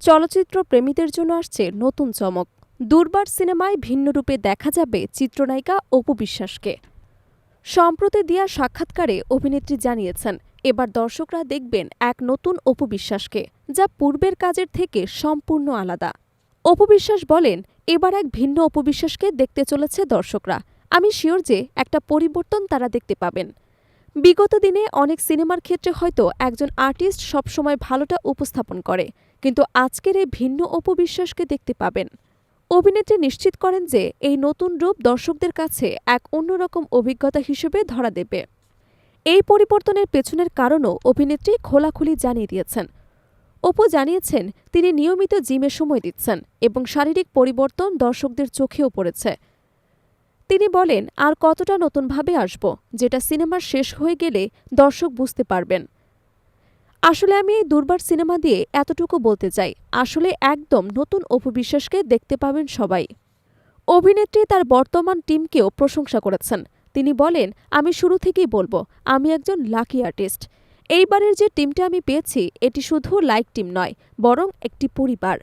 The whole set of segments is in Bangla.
চলচ্চিত্র প্রেমীদের জন্য আসছে নতুন চমক। দুর্বার সিনেমায় ভিন্ন রূপে দেখা যাবে চিত্রনায়িকা অপু বিশ্বাসকে। সম্প্রতি দেয়া সাক্ষাৎকারে অভিনেত্রী জানিয়েছেন, এবার দর্শকরা দেখবেন এক নতুন অপু বিশ্বাসকে, যা পূর্বের কাজের থেকে সম্পূর্ণ আলাদা। অপু বিশ্বাস বলেন, এবার এক ভিন্ন অপু বিশ্বাসকে দেখতে চলেছে দর্শকরা। আমি শিওর যে একটা পরিবর্তন তারা দেখতে পাবেন। বিগত দিনে অনেক সিনেমার ক্ষেত্রে হয়তো একজন আর্টিস্ট সবসময় ভালোটা উপস্থাপন করে, কিন্তু আজকের এই ভিন্ন অপু বিশ্বাসকে দেখতে পাবেন। অভিনেত্রী নিশ্চিত করেন যে এই নতুন রূপ দর্শকদের কাছে এক অন্যরকম অভিজ্ঞতা হিসেবে ধরা দেবে। এই পরিবর্তনের পেছনের কারণও অভিনেত্রী খোলাখুলি জানিয়ে দিয়েছেন। অপু জানিয়েছেন, তিনি নিয়মিত জিমে সময় দিচ্ছেন এবং শারীরিক পরিবর্তন দর্শকদের চোখেও পড়েছে। তিনি বলেন, আর কতটা নতুনভাবে আসব, যেটা সিনেমার শেষ হয়ে গেলে দর্শক বুঝতে পারবেন। আসলে আমি এই দুর্বার সিনেমা দিয়ে এতটুকু বলতে চাই, আসলে একদম নতুন অপু বিশ্বাসকে দেখতে পাবেন সবাই। অভিনেত্রী তার বর্তমান টিমকেও প্রশংসা করেছেন। তিনি বলেন, আমি শুরু থেকেই বলবো, আমি একজন লাকি আর্টিস্ট। এইবারের যে টিমটা আমি পেয়েছি, এটি শুধু লাইক টিম নয়, বরং একটি পরিবার।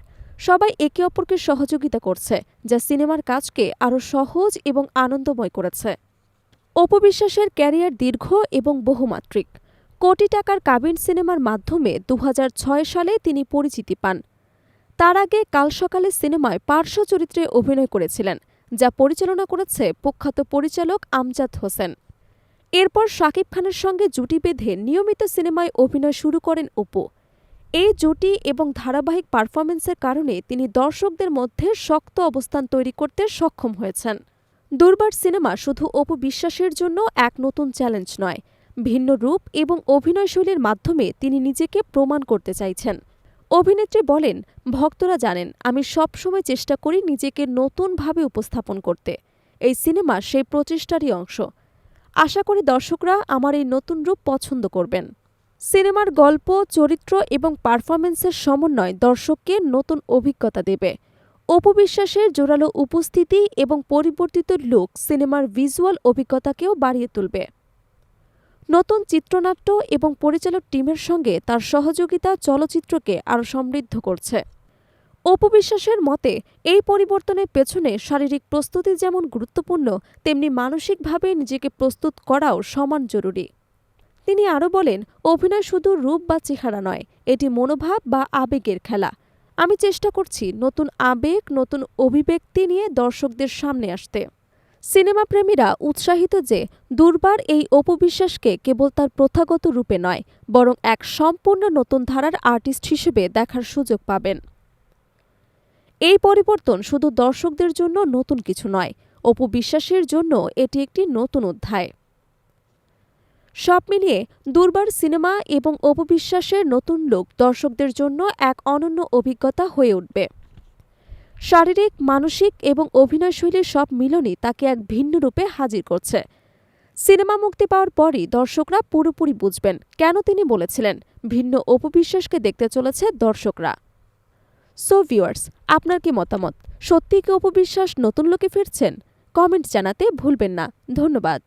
সবাই একে অপরকে সহযোগিতা করছে, যা সিনেমার কাজকে আরও সহজ এবং আনন্দময় করেছে। অপু বিশ্বাসের ক্যারিয়ার দীর্ঘ এবং বহুমাত্রিক। কোটি টাকার কাবিন সিনেমার মাধ্যমে ২০০৬ সালে তিনি পরিচিতি পান। তার আগে কাল সকালে সিনেমায় পার্শ্ব চরিত্রে অভিনয় করেছিলেন, যা পরিচালনা করেছে প্রখ্যাত পরিচালক আমজাদ হোসেন। এরপর শাকিব খানের সঙ্গে জুটি বেঁধে নিয়মিত সিনেমায় অভিনয় শুরু করেন অপু। এই জুটি এবং ধারাবাহিক পারফরমেন্সের কারণে তিনি দর্শকদের মধ্যে শক্ত অবস্থান তৈরি করতে সক্ষম হয়েছেন। দুর্বার সিনেমা শুধু অপু বিশ্বাসের জন্য এক নতুন চ্যালেঞ্জ নয়, ভিন্ন রূপ এবং অভিনয়শৈলীর মাধ্যমে তিনি নিজেকে প্রমাণ করতে চাইছেন। অভিনেত্রী বলেন, ভক্তরা জানেন আমি সবসময় চেষ্টা করি নিজেকে নতুনভাবে উপস্থাপন করতে। এই সিনেমা সেই প্রচেষ্টারই অংশ। আশা করি দর্শকরা আমার এই নতুন রূপ পছন্দ করবেন। সিনেমার গল্প, চরিত্র এবং পারফরমেন্সের সমন্বয় দর্শককে নতুন অভিজ্ঞতা দেবে। অপু বিশ্বাসের জোরালো উপস্থিতি এবং পরিবর্তিত লুক সিনেমার ভিজুয়াল অভিজ্ঞতাকেও বাড়িয়ে তুলবে। নতুন চিত্রনাট্য এবং পরিচালক টিমের সঙ্গে তার সহযোগিতা চলচ্চিত্রকে আরও সমৃদ্ধ করছে। অপু বিশ্বাসের মতে, এই পরিবর্তনের পেছনে শারীরিক প্রস্তুতি যেমন গুরুত্বপূর্ণ, তেমনি মানসিকভাবে নিজেকে প্রস্তুত করাও সমান জরুরি। তিনি আরও বলেন, অভিনয় শুধু রূপ বা চেহারা নয়, এটি মনোভাব বা আবেগের খেলা। আমি চেষ্টা করছি নতুন আবেগ, নতুন অভিব্যক্তি নিয়ে দর্শকদের সামনে আসতে। সিনেমাপ্রেমীরা উৎসাহিত যে দুর্বার এই অপু বিশ্বাসকে কেবল তার প্রথাগত রূপে নয়, বরং এক সম্পূর্ণ নতুন ধারার আর্টিস্ট হিসেবে দেখার সুযোগ পাবেন। এই পরিবর্তন শুধু দর্শকদের জন্য নতুন কিছু নয়, অপু বিশ্বাসের জন্য এটি একটি নতুন অধ্যায়। সব মিলিয়ে দুর্বার সিনেমা এবং অপু বিশ্বাসের নতুন লুক দর্শকদের জন্য এক অনন্য অভিজ্ঞতা হয়ে উঠবে। শারীরিক, মানসিক এবং অভিনয়শৈলীর সব মিলনই তাকে এক ভিন্ন রূপে হাজির করছে। সিনেমা মুক্তি পাওয়ার পরই দর্শকরা পুরোপুরি বুঝবেন কেন তিনি বলেছিলেন, ভিন্ন অপু বিশ্বাসকে দেখতে চলেছে দর্শকরা। সো ভিউয়ার্স, আপনার কি মতামত? সত্যিই কি অপু বিশ্বাস নতুন লুকে ফিরছেন? কমেন্ট জানাতে ভুলবেন না। ধন্যবাদ।